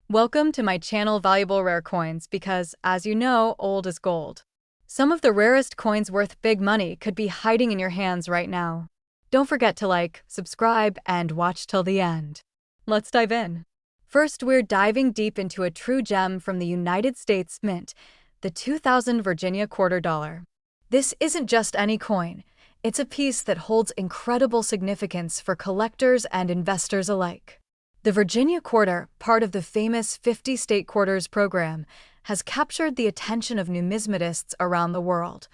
Welcome to my channel Valuable Rare Coins because, as you know, old is gold. Some of the rarest coins worth big money could be hiding in your hands right now. Don't forget to like, subscribe, and watch till the end. Let's dive in. First, we're diving deep into a true gem from the United States Mint, the 2000 Virginia quarter dollar. This isn't just any coin. It's a piece that holds incredible significance for collectors and investors alike. The Virginia quarter, part of the famous 50-state quarters program, has captured the attention of numismatists around the world,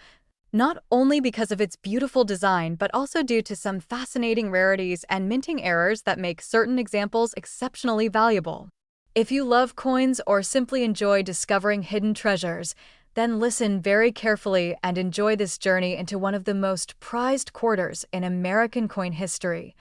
not only because of its beautiful design but also due to some fascinating rarities and minting errors that make certain examples exceptionally valuable. If you love coins or simply enjoy discovering hidden treasures, then listen very carefully and enjoy this journey into one of the most prized quarters in American coin history.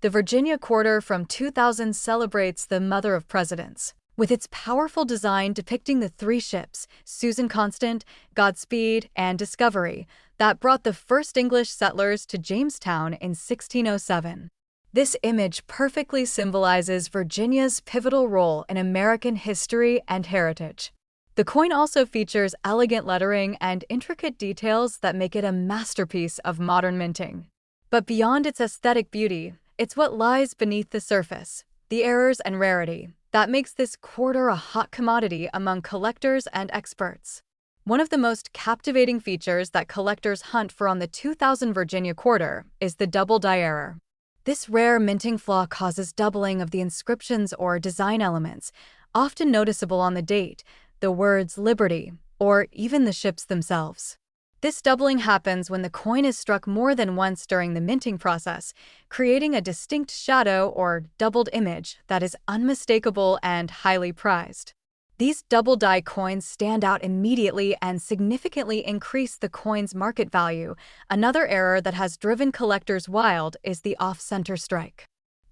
The Virginia quarter from 2000 celebrates the Mother of Presidents, with its powerful design depicting the three ships, Susan Constant, Godspeed, and Discovery, that brought the first English settlers to Jamestown in 1607. This image perfectly symbolizes Virginia's pivotal role in American history and heritage. The coin also features elegant lettering and intricate details that make it a masterpiece of modern minting. But beyond its aesthetic beauty, it's what lies beneath the surface, the errors and rarity, that makes this quarter a hot commodity among collectors and experts. One of the most captivating features that collectors hunt for on the 2000 Virginia quarter is the double die error. This rare minting flaw causes doubling of the inscriptions or design elements, often noticeable on the date, the words Liberty, or even the ships themselves. This doubling happens when the coin is struck more than once during the minting process, creating a distinct shadow or doubled image that is unmistakable and highly prized. These double die coins stand out immediately and significantly increase the coin's market value. Another error that has driven collectors wild is the off-center strike.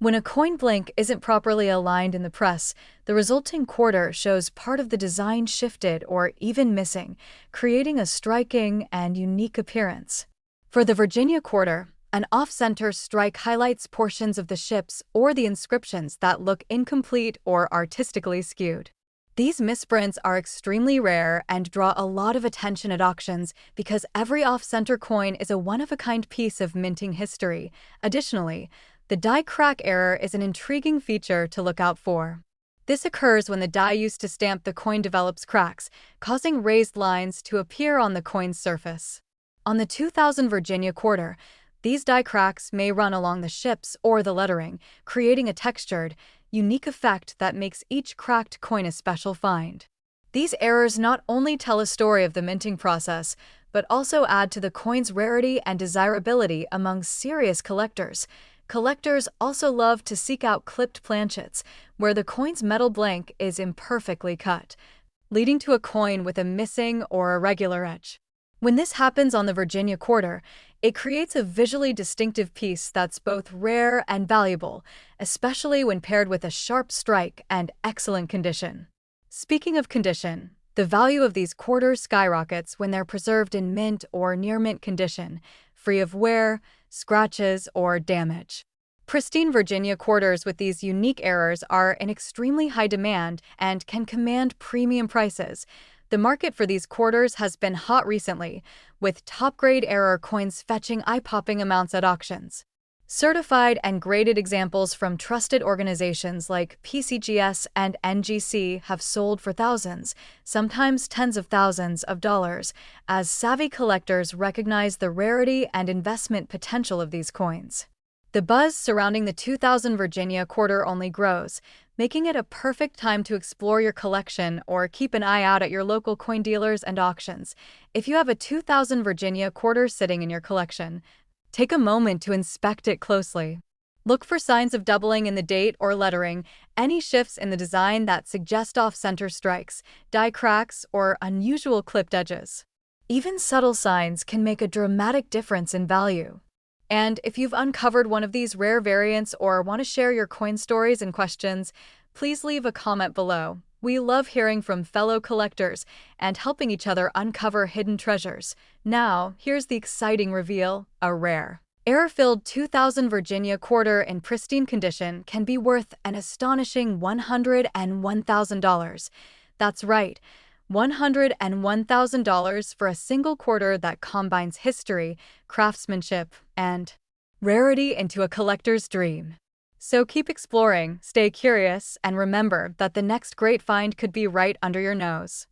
When a coin blank isn't properly aligned in the press, the resulting quarter shows part of the design shifted or even missing, creating a striking and unique appearance. For the Virginia quarter, an off-center strike highlights portions of the ships or the inscriptions that look incomplete or artistically skewed. These misprints are extremely rare and draw a lot of attention at auctions because every off-center coin is a one-of-a-kind piece of minting history. Additionally, the die crack error is an intriguing feature to look out for. This occurs when the die used to stamp the coin develops cracks, causing raised lines to appear on the coin's surface. On the 2000 Virginia quarter, these die cracks may run along the ships or the lettering, creating a textured, unique effect that makes each cracked coin a special find. These errors not only tell a story of the minting process, but also add to the coin's rarity and desirability among serious collectors. Collectors also love to seek out clipped planchets, where the coin's metal blank is imperfectly cut, leading to a coin with a missing or irregular edge. When this happens on the Virginia quarter, it creates a visually distinctive piece that's both rare and valuable, especially when paired with a sharp strike and excellent condition. Speaking of condition, the value of these quarters skyrockets when they're preserved in mint or near-mint condition, free of wear, scratches, or damage. Pristine Virginia quarters with these unique errors are in extremely high demand and can command premium prices. The market for these quarters has been hot recently, with top-grade error coins fetching eye-popping amounts at auctions. Certified and graded examples from trusted organizations like PCGS and NGC have sold for thousands, sometimes tens of thousands of dollars, as savvy collectors recognize the rarity and investment potential of these coins. The buzz surrounding the 2000 Virginia quarter only grows, making it a perfect time to explore your collection or keep an eye out at your local coin dealers and auctions. If you have a 2000 Virginia quarter sitting in your collection, take a moment to inspect it closely. Look for signs of doubling in the date or lettering, any shifts in the design that suggest off-center strikes, die cracks, or unusual clipped edges. Even subtle signs can make a dramatic difference in value. And if you've uncovered one of these rare variants or want to share your coin stories and questions, please leave a comment below. We love hearing from fellow collectors and helping each other uncover hidden treasures. Now, here's the exciting reveal, a rare. Air-filled 2000 Virginia quarter in pristine condition can be worth an astonishing $101,000. That's right, $101,000 for a single quarter that combines history, craftsmanship, and rarity into a collector's dream. So keep exploring, stay curious, and remember that the next great find could be right under your nose.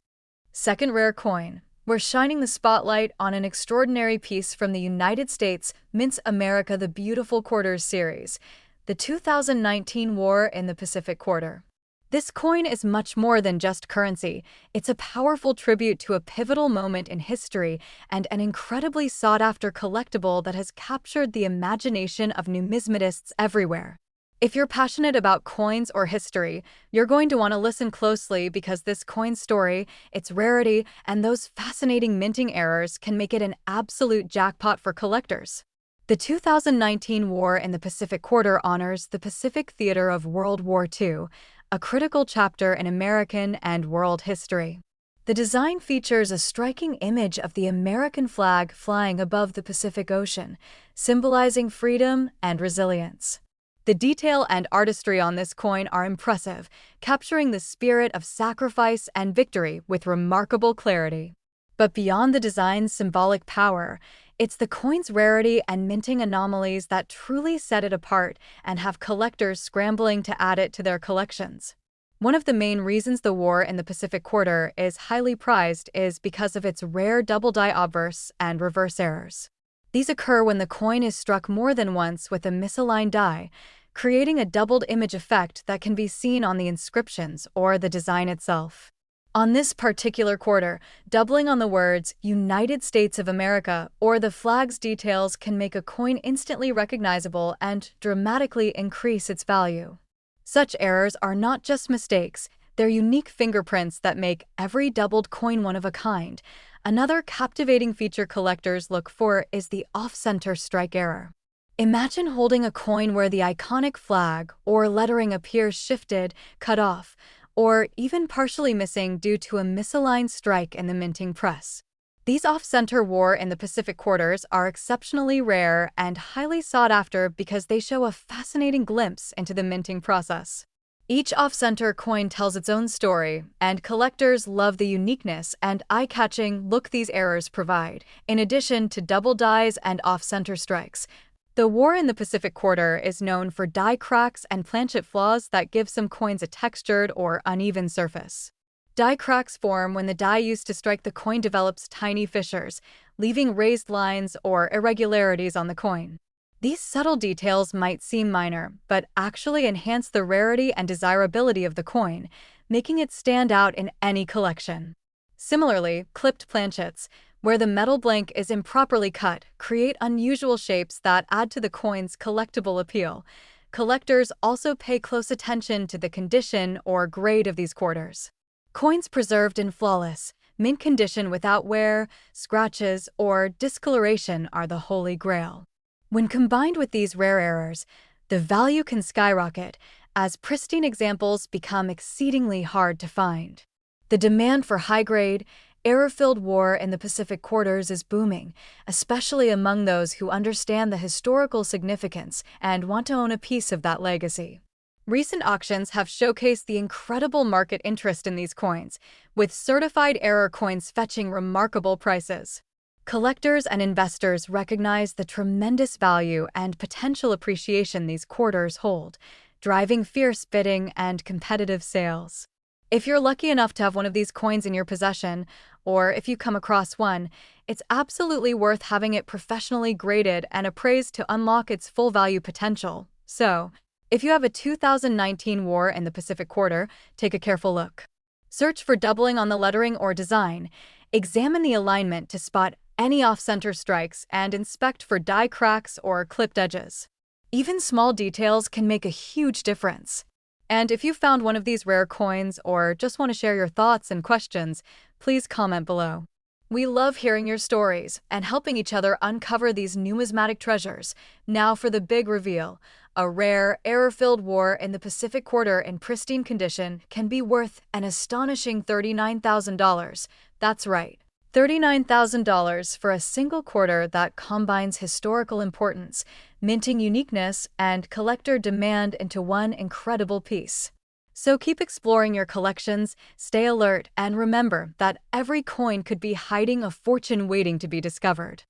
Second rare coin. We're shining the spotlight on an extraordinary piece from the United States Mints America the Beautiful Quarters series, the 2019 War in the Pacific Quarter. This coin is much more than just currency. It's a powerful tribute to a pivotal moment in history and an incredibly sought-after collectible that has captured the imagination of numismatists everywhere. If you're passionate about coins or history, you're going to want to listen closely because this coin's story, its rarity, and those fascinating minting errors can make it an absolute jackpot for collectors. The 2019 War in the Pacific Quarter honors the Pacific theater of World War II, a critical chapter in American and world history. The design features a striking image of the American flag flying above the Pacific Ocean, symbolizing freedom and resilience. The detail and artistry on this coin are impressive, capturing the spirit of sacrifice and victory with remarkable clarity. But beyond the design's symbolic power, it's the coin's rarity and minting anomalies that truly set it apart and have collectors scrambling to add it to their collections. One of the main reasons the War in the Pacific Quarter is highly prized is because of its rare double die obverse and reverse errors. These occur when the coin is struck more than once with a misaligned die, creating a doubled image effect that can be seen on the inscriptions or the design itself. On this particular quarter, doubling on the words United States of America or the flag's details can make a coin instantly recognizable and dramatically increase its value. Such errors are not just mistakes, they're unique fingerprints that make every doubled coin one of a kind. Another captivating feature collectors look for is the off-center strike error. Imagine holding a coin where the iconic flag or lettering appears shifted, cut off, or even partially missing due to a misaligned strike in the minting press. These off-center War in the Pacific Quarters are exceptionally rare and highly sought after because they show a fascinating glimpse into the minting process. Each off-center coin tells its own story, and collectors love the uniqueness and eye-catching look these errors provide, in addition to double dies and off-center strikes. The War in the Pacific Quarter is known for die cracks and planchet flaws that give some coins a textured or uneven surface. Die cracks form when the die used to strike the coin develops tiny fissures, leaving raised lines or irregularities on the coin. These subtle details might seem minor, but actually enhance the rarity and desirability of the coin, making it stand out in any collection. Similarly, clipped planchets, where the metal blank is improperly cut, create unusual shapes that add to the coin's collectible appeal. Collectors also pay close attention to the condition or grade of these quarters. Coins preserved in flawless, mint condition without wear, scratches, or discoloration are the holy grail. When combined with these rare errors, the value can skyrocket, as pristine examples become exceedingly hard to find. The demand for high-grade, error-filled War in the Pacific Quarters is booming, especially among those who understand the historical significance and want to own a piece of that legacy. Recent auctions have showcased the incredible market interest in these coins, with certified error coins fetching remarkable prices. Collectors and investors recognize the tremendous value and potential appreciation these quarters hold, driving fierce bidding and competitive sales. If you're lucky enough to have one of these coins in your possession, or if you come across one, it's absolutely worth having it professionally graded and appraised to unlock its full value potential. So, if you have a 2019 War in the Pacific Quarter, take a careful look. Search for doubling on the lettering or design, examine the alignment to spot any off-center strikes, and inspect for die cracks or clipped edges. Even small details can make a huge difference. And if you found one of these rare coins or just want to share your thoughts and questions, please comment below. We love hearing your stories and helping each other uncover these numismatic treasures. Now for the big reveal. A rare, error-filled War in the Pacific Quarter in pristine condition can be worth an astonishing $39,000. That's right, $39,000 for a single quarter that combines historical importance, minting uniqueness, and collector demand into one incredible piece. So keep exploring your collections, stay alert, and remember that every coin could be hiding a fortune waiting to be discovered.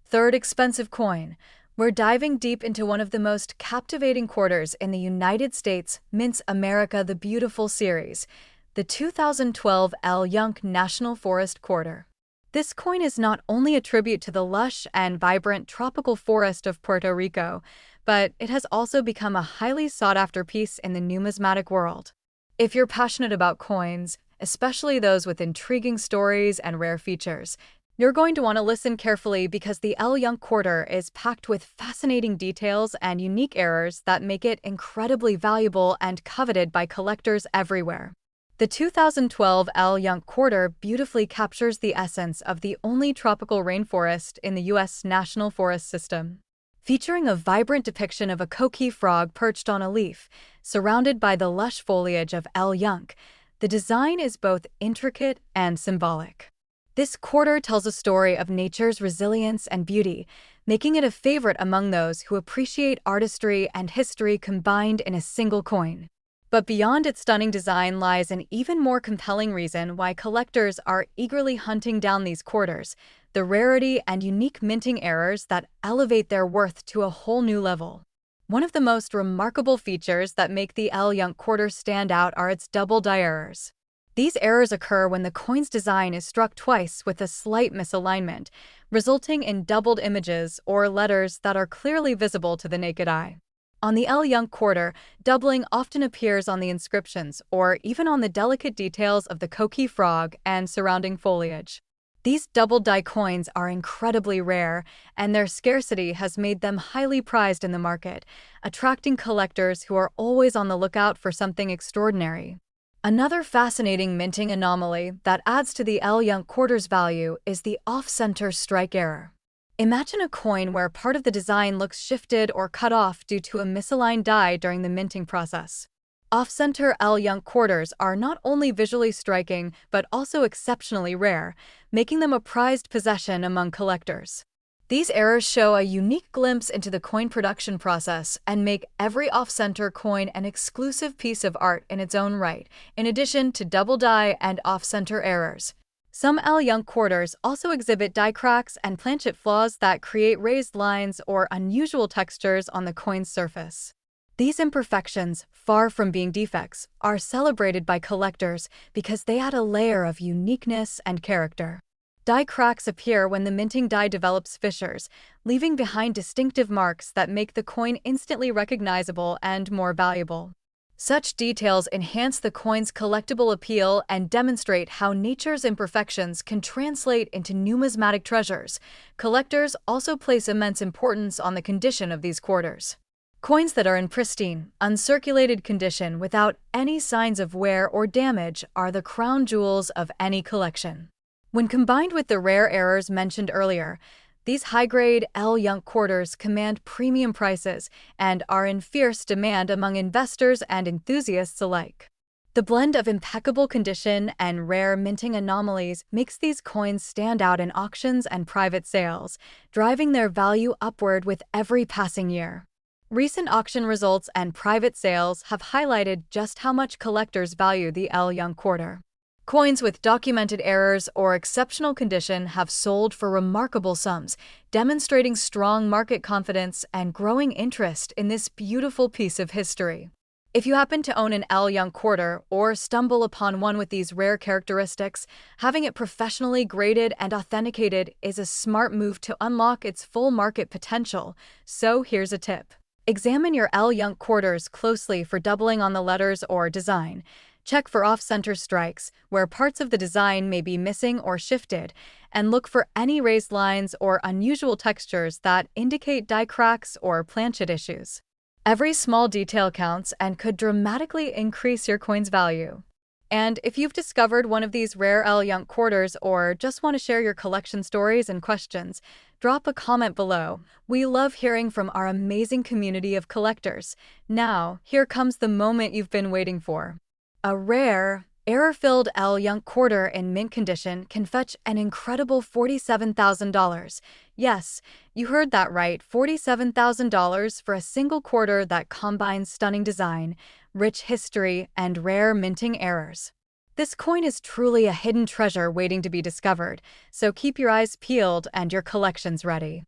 Third expensive coin. We're diving deep into one of the most captivating quarters in the United States Mints America the Beautiful series, the 2012 Yunque National Forest Quarter. This coin is not only a tribute to the lush and vibrant tropical forest of Puerto Rico, but it has also become a highly sought-after piece in the numismatic world. If you're passionate about coins, especially those with intriguing stories and rare features, you're going to want to listen carefully because the Yunque quarter is packed with fascinating details and unique errors that make it incredibly valuable and coveted by collectors everywhere. The 2012 Yunque quarter beautifully captures the essence of the only tropical rainforest in the U.S. National Forest System. Featuring a vibrant depiction of a coqui frog perched on a leaf, surrounded by the lush foliage of Yunque, the design is both intricate and symbolic. This quarter tells a story of nature's resilience and beauty, making it a favorite among those who appreciate artistry and history combined in a single coin. But beyond its stunning design lies an even more compelling reason why collectors are eagerly hunting down these quarters: the rarity and unique minting errors that elevate their worth to a whole new level. One of the most remarkable features that make the Yunque quarter stand out are its double die errors. These errors occur when the coin's design is struck twice with a slight misalignment, resulting in doubled images or letters that are clearly visible to the naked eye. On the Yunque quarter, doubling often appears on the inscriptions or even on the delicate details of the coqui frog and surrounding foliage. These double die coins are incredibly rare, and their scarcity has made them highly prized in the market, attracting collectors who are always on the lookout for something extraordinary. Another fascinating minting anomaly that adds to the Yunque quarter's value is the off-center strike error. Imagine a coin where part of the design looks shifted or cut off due to a misaligned die during the minting process. Off-center Yunque quarters are not only visually striking but also exceptionally rare, making them a prized possession among collectors. These errors show a unique glimpse into the coin production process and make every off-center coin an exclusive piece of art in its own right, in addition to double die and off-center errors. Some Yunque quarters also exhibit die cracks and planchet flaws that create raised lines or unusual textures on the coin's surface. These imperfections, far from being defects, are celebrated by collectors because they add a layer of uniqueness and character. Die cracks appear when the minting die develops fissures, leaving behind distinctive marks that make the coin instantly recognizable and more valuable. Such details enhance the coin's collectible appeal and demonstrate how nature's imperfections can translate into numismatic treasures. Collectors also place immense importance on the condition of these quarters. Coins that are in pristine, uncirculated condition without any signs of wear or damage are the crown jewels of any collection. When combined with the rare errors mentioned earlier, these high-grade Yunque quarters command premium prices and are in fierce demand among investors and enthusiasts alike. The blend of impeccable condition and rare minting anomalies makes these coins stand out in auctions and private sales, driving their value upward with every passing year. Recent auction results and private sales have highlighted just how much collectors value the Yunque quarter. Coins with documented errors or exceptional condition have sold for remarkable sums, demonstrating strong market confidence and growing interest in this beautiful piece of history. If you happen to own an Yunque quarter or stumble upon one with these rare characteristics, having it professionally graded and authenticated is a smart move to unlock its full market potential. So here's a tip. Examine your Yunque quarters closely for doubling on the letters or design. Check for off-center strikes, where parts of the design may be missing or shifted, and look for any raised lines or unusual textures that indicate die cracks or planchet issues. Every small detail counts and could dramatically increase your coin's value. And if you've discovered one of these rare Yunque quarters or just want to share your collection stories and questions, drop a comment below. We love hearing from our amazing community of collectors. Now, here comes the moment you've been waiting for. A rare Error-filled Yunque quarter in mint condition can fetch an incredible $47,000. Yes, you heard that right, $47,000 for a single quarter that combines stunning design, rich history, and rare minting errors. This coin is truly a hidden treasure waiting to be discovered, so keep your eyes peeled and your collections ready.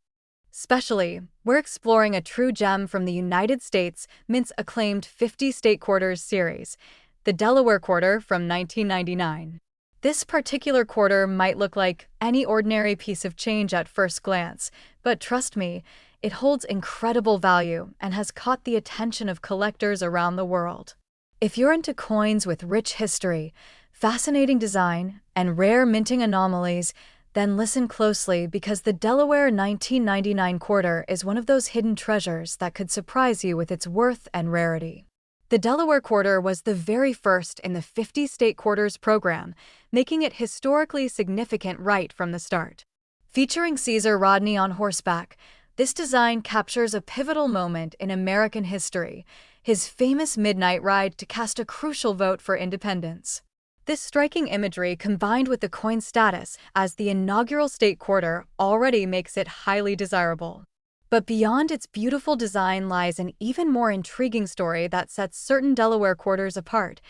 Specially, we're exploring a true gem from the United States Mint's acclaimed 50 State Quarters series, the Delaware Quarter from 1999. This particular quarter might look like any ordinary piece of change at first glance, but trust me, it holds incredible value and has caught the attention of collectors around the world. If you're into coins with rich history, fascinating design, and rare minting anomalies, then listen closely because the Delaware 1999 quarter is one of those hidden treasures that could surprise you with its worth and rarity. The Delaware quarter was the very first in the 50 State Quarters program, making it historically significant right from the start. Featuring Caesar Rodney on horseback, this design captures a pivotal moment in American history, his famous midnight ride to cast a crucial vote for independence. This striking imagery, combined with the coin's status as the inaugural state quarter, already makes it highly desirable. But beyond its beautiful design lies an even more intriguing story that sets certain Delaware quarters apart,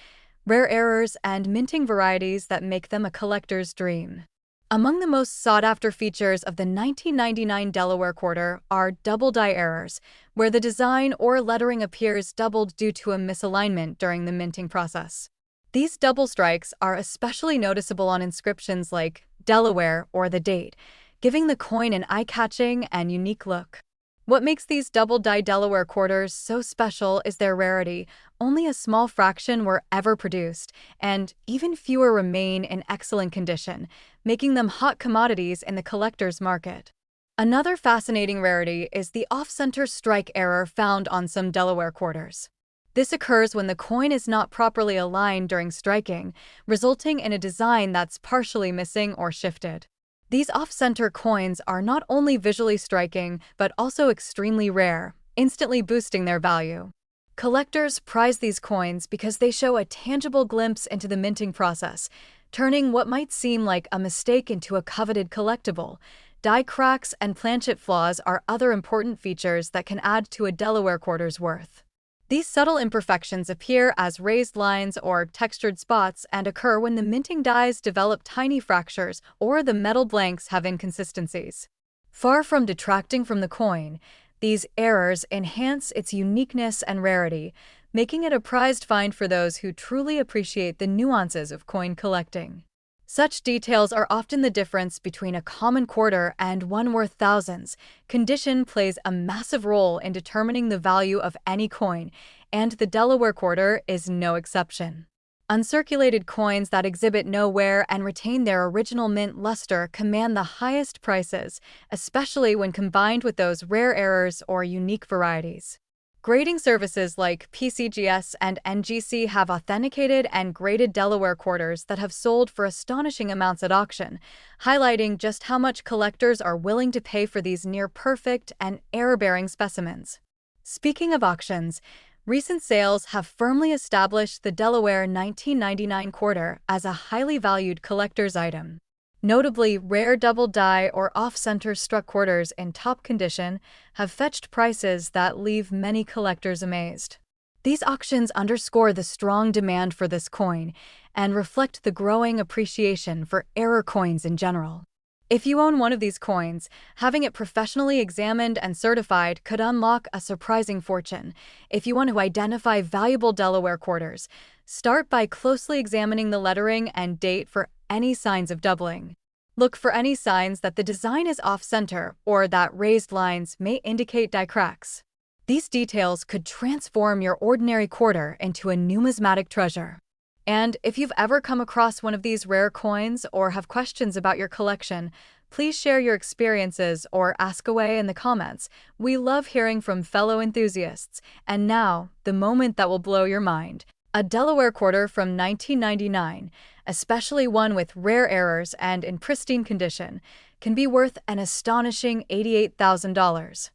rare errors and minting varieties that make them a collector's dream. Among the most sought-after features of the 1999 Delaware quarter are double-die errors, where the design or lettering appears doubled due to a misalignment during the minting process. These double strikes are especially noticeable on inscriptions like Delaware or the date, giving the coin an eye-catching and unique look. What makes these double-die Delaware quarters so special is their rarity. Only a small fraction were ever produced, and even fewer remain in excellent condition, making them hot commodities in the collector's market. Another fascinating rarity is the off-center strike error found on some Delaware quarters. This occurs when the coin is not properly aligned during striking, resulting in a design that's partially missing or shifted. These off-center coins are not only visually striking, but also extremely rare, instantly boosting their value. Collectors prize these coins because they show a tangible glimpse into the minting process, turning what might seem like a mistake into a coveted collectible. Die cracks and planchet flaws are other important features that can add to a Delaware quarter's worth. These subtle imperfections appear as raised lines or textured spots and occur when the minting dies develop tiny fractures or the metal blanks have inconsistencies. Far from detracting from the coin, these errors enhance its uniqueness and rarity, making it a prized find for those who truly appreciate the nuances of coin collecting. Such details are often the difference between a common quarter and one worth thousands. Condition plays a massive role in determining the value of any coin, and the Delaware quarter is no exception. Uncirculated coins that exhibit no wear and retain their original mint luster command the highest prices, especially when combined with those rare errors or unique varieties. Grading services like PCGS and NGC have authenticated and graded Delaware quarters that have sold for astonishing amounts at auction, highlighting just how much collectors are willing to pay for these near-perfect and error-bearing specimens. Speaking of auctions, recent sales have firmly established the Delaware 1999 quarter as a highly valued collector's item. Notably, rare double-die or off-center struck quarters in top condition have fetched prices that leave many collectors amazed. These auctions underscore the strong demand for this coin and reflect the growing appreciation for error coins in general. If you own one of these coins, having it professionally examined and certified could unlock a surprising fortune. If you want to identify valuable Delaware quarters, start by closely examining the lettering and date for any signs of doubling. Look for any signs that the design is off-center or that raised lines may indicate die cracks. These details could transform your ordinary quarter into a numismatic treasure. And if you've ever come across one of these rare coins or have questions about your collection, please share your experiences or ask away in the comments. We love hearing from fellow enthusiasts. And now, the moment that will blow your mind. A Delaware quarter from 1999, especially one with rare errors and in pristine condition, can be worth an astonishing $88,000.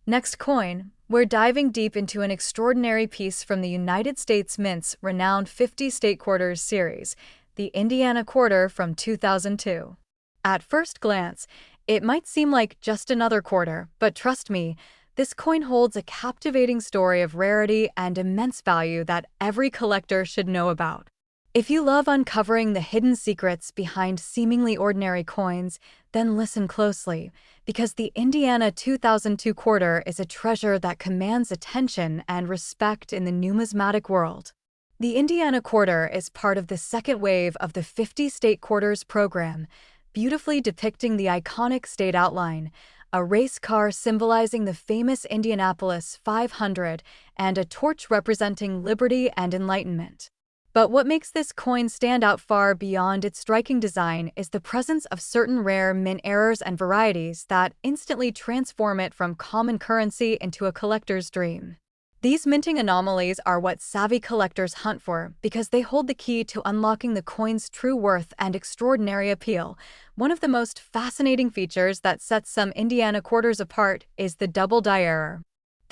Next coin, We're diving deep into an extraordinary piece from the United States Mint's renowned 50 State Quarters series, the Indiana Quarter from 2002. At first glance, it might seem like just another quarter, but trust me, this coin holds a captivating story of rarity and immense value that every collector should know about. If you love uncovering the hidden secrets behind seemingly ordinary coins, then listen closely, because the Indiana 2002 quarter is a treasure that commands attention and respect in the numismatic world. The Indiana quarter is part of the second wave of the 50 State Quarters program, beautifully depicting the iconic state outline, a race car symbolizing the famous Indianapolis 500 and a torch representing liberty and enlightenment. But what makes this coin stand out far beyond its striking design is the presence of certain rare mint errors and varieties that instantly transform it from common currency into a collector's dream. These minting anomalies are what savvy collectors hunt for because they hold the key to unlocking the coin's true worth and extraordinary appeal. One of the most fascinating features that sets some Indiana quarters apart is the double die error.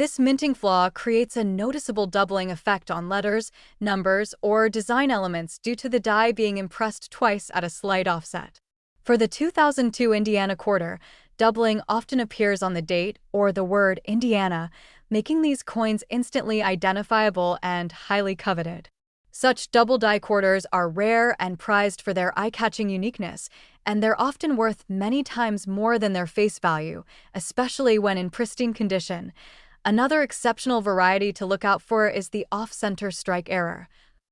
This minting flaw creates a noticeable doubling effect on letters, numbers, or design elements due to the die being impressed twice at a slight offset. For the 2002 Indiana quarter, doubling often appears on the date or the word Indiana, making these coins instantly identifiable and highly coveted. Such double die quarters are rare and prized for their eye-catching uniqueness, and they're often worth many times more than their face value, especially when in pristine condition. Another exceptional variety to look out for is the off-center strike error,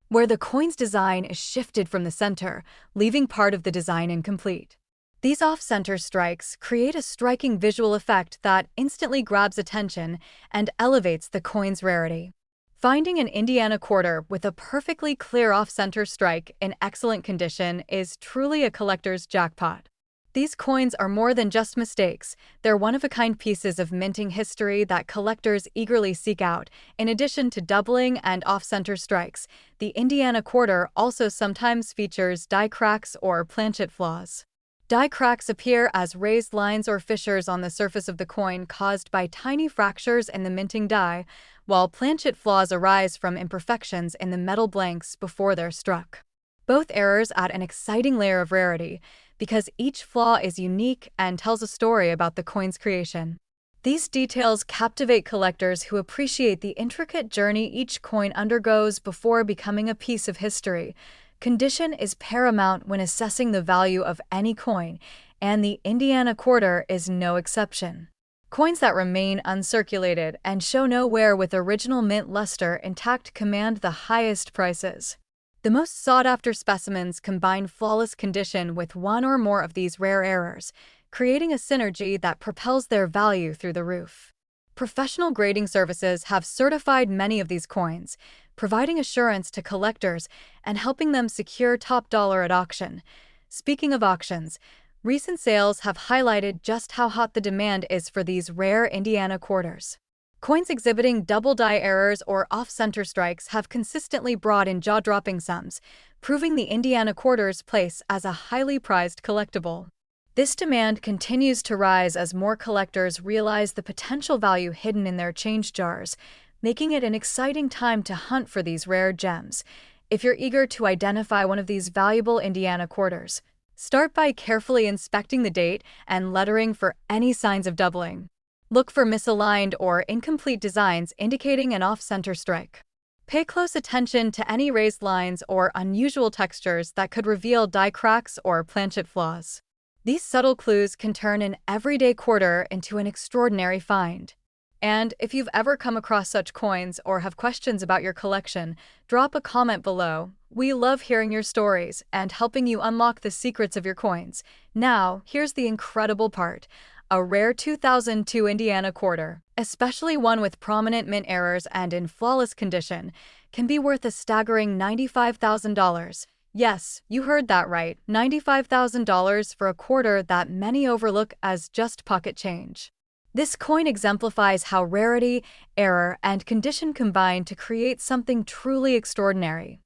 where the coin's design is shifted from the center, leaving part of the design incomplete. These off-center strikes create a striking visual effect that instantly grabs attention and elevates the coin's rarity. Finding an Indiana quarter with a perfectly clear off-center strike in excellent condition is truly a collector's jackpot. These coins are more than just mistakes, they're one-of-a-kind pieces of minting history that collectors eagerly seek out. In addition to doubling and off-center strikes, the Indiana quarter also sometimes features die cracks or planchet flaws. Die cracks appear as raised lines or fissures on the surface of the coin caused by tiny fractures in the minting die, while planchet flaws arise from imperfections in the metal blanks before they're struck. Both errors add an exciting layer of rarity, because each flaw is unique and tells a story about the coin's creation. These details captivate collectors who appreciate the intricate journey each coin undergoes before becoming a piece of history. Condition is paramount when assessing the value of any coin, and the Indiana quarter is no exception. Coins that remain uncirculated and show no wear with original mint luster intact command the highest prices. The most sought-after specimens combine flawless condition with one or more of these rare errors, creating a synergy that propels their value through the roof. Professional grading services have certified many of these coins, providing assurance to collectors and helping them secure top dollar at auction. Speaking of auctions, recent sales have highlighted just how hot the demand is for these rare Indiana quarters. Coins exhibiting double die errors or off-center strikes have consistently brought in jaw-dropping sums, proving the Indiana quarter's place as a highly prized collectible. This demand continues to rise as more collectors realize the potential value hidden in their change jars, making it an exciting time to hunt for these rare gems. If you're eager to identify one of these valuable Indiana quarters, start by carefully inspecting the date and lettering for any signs of doubling. Look for misaligned or incomplete designs indicating an off-center strike. Pay close attention to any raised lines or unusual textures that could reveal die cracks or planchet flaws. These subtle clues can turn an everyday quarter into an extraordinary find. And if you've ever come across such coins or have questions about your collection, drop a comment below. We love hearing your stories and helping you unlock the secrets of your coins. Now, here's the incredible part. A rare 2002 Indiana quarter, especially one with prominent mint errors and in flawless condition, can be worth a staggering $95,000. Yes, you heard that right, $95,000 for a quarter that many overlook as just pocket change. This coin exemplifies how rarity, error, and condition combine to create something truly extraordinary.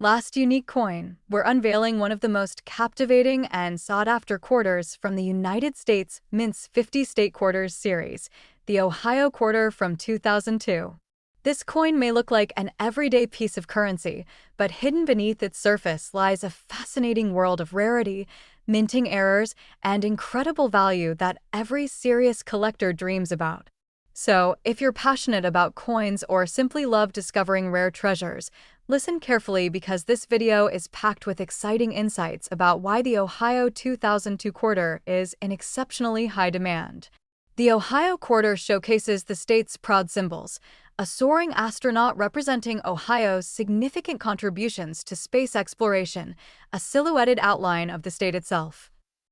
Last unique coin, we're unveiling one of the most captivating and sought-after quarters from the United States Mint's 50 State Quarters series, the Ohio quarter from 2002. This coin may look like an everyday piece of currency, but hidden beneath its surface lies a fascinating world of rarity, minting errors, and incredible value that every serious collector dreams about. So, if you're passionate about coins or simply love discovering rare treasures, listen carefully because this video is packed with exciting insights about why the Ohio 2002 quarter is in exceptionally high demand. The Ohio quarter showcases the state's proud symbols, a soaring astronaut representing Ohio's significant contributions to space exploration, a silhouetted outline of the state itself,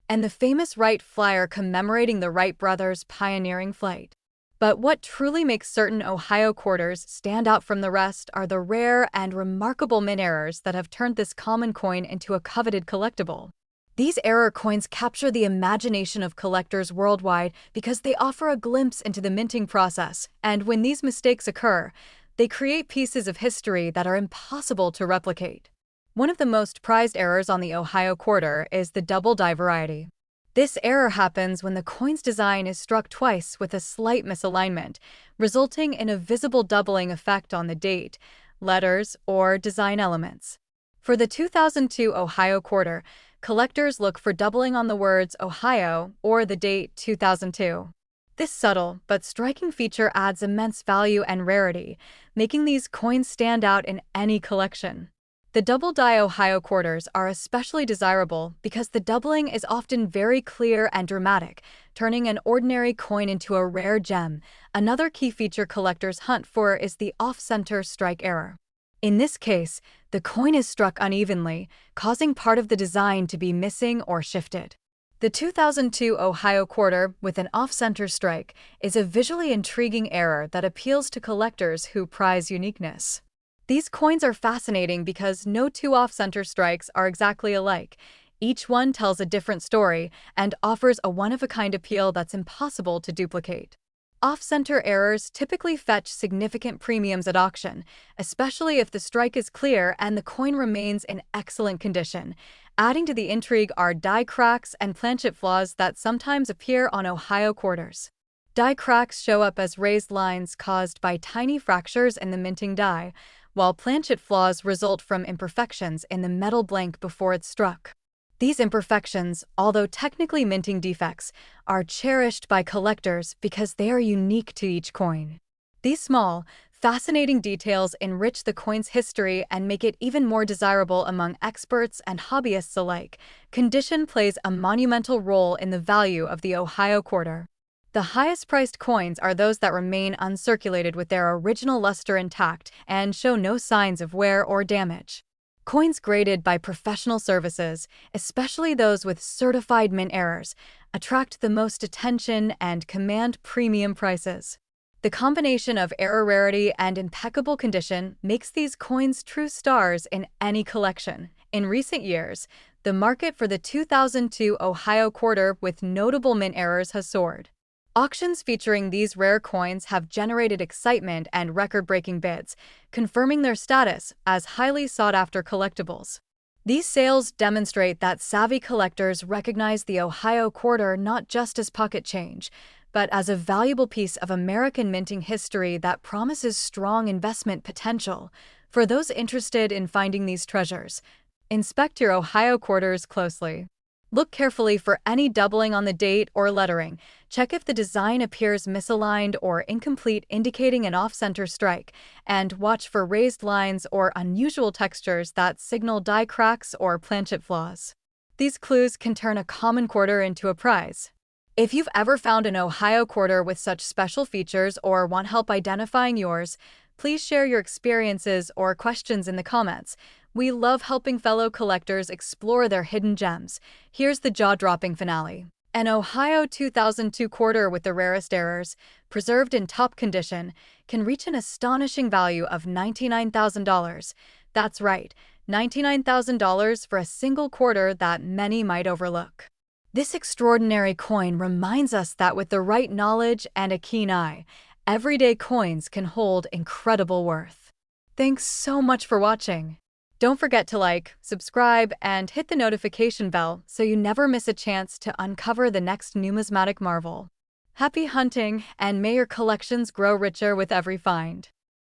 and the famous Wright Flyer commemorating the Wright brothers' pioneering flight. But what truly makes certain Ohio quarters stand out from the rest are the rare and remarkable mint errors that have turned this common coin into a coveted collectible. These error coins capture the imagination of collectors worldwide because they offer a glimpse into the minting process, and when these mistakes occur, they create pieces of history that are impossible to replicate. One of the most prized errors on the Ohio quarter is the double die variety. This error happens when the coin's design is struck twice with a slight misalignment, resulting in a visible doubling effect on the date, letters, or design elements. For the 2002 Ohio quarter, collectors look for doubling on the words Ohio or the date 2002. This subtle but striking feature adds immense value and rarity, making these coins stand out in any collection. The double-die Ohio quarters are especially desirable because the doubling is often very clear and dramatic, turning an ordinary coin into a rare gem. Another key feature collectors hunt for is the off-center strike error. In this case, the coin is struck unevenly, causing part of the design to be missing or shifted. The 2002 Ohio quarter with an off-center strike is a visually intriguing error that appeals to collectors who prize uniqueness. These coins are fascinating because no two off-center strikes are exactly alike. Each one tells a different story and offers a one-of-a-kind appeal that's impossible to duplicate. Off-center errors typically fetch significant premiums at auction, especially if the strike is clear and the coin remains in excellent condition. Adding to the intrigue are die cracks and planchet flaws that sometimes appear on Ohio quarters. Die cracks show up as raised lines caused by tiny fractures in the minting die, while planchet flaws result from imperfections in the metal blank before it's struck. These imperfections, although technically minting defects, are cherished by collectors because they are unique to each coin. These small, fascinating details enrich the coin's history and make it even more desirable among experts and hobbyists alike. Condition plays a monumental role in the value of the Ohio quarter. The highest-priced coins are those that remain uncirculated with their original luster intact and show no signs of wear or damage. Coins graded by professional services, especially those with certified mint errors, attract the most attention and command premium prices. The combination of error rarity and impeccable condition makes these coins true stars in any collection. In recent years, the market for the 2002 Ohio quarter with notable mint errors has soared. Auctions featuring these rare coins have generated excitement and record-breaking bids, confirming their status as highly sought-after collectibles. These sales demonstrate that savvy collectors recognize the Ohio quarter not just as pocket change, but as a valuable piece of American minting history that promises strong investment potential. For those interested in finding these treasures, inspect your Ohio quarters closely. Look carefully for any doubling on the date or lettering. Check if the design appears misaligned or incomplete, indicating an off-center strike, and watch for raised lines or unusual textures that signal die cracks or planchet flaws. These clues can turn a common quarter into a prize. If you've ever found an Ohio quarter with such special features or want help identifying yours, please share your experiences or questions in the comments. We love helping fellow collectors explore their hidden gems. Here's the jaw-dropping finale. An Ohio 2002 quarter with the rarest errors, preserved in top condition, can reach an astonishing value of $99,000. That's right, $99,000 for a single quarter that many might overlook. This extraordinary coin reminds us that with the right knowledge and a keen eye, everyday coins can hold incredible worth. Thanks so much for watching. Don't forget to like, subscribe, and hit the notification bell so you never miss a chance to uncover the next numismatic marvel. Happy hunting, and may your collections grow richer with every find.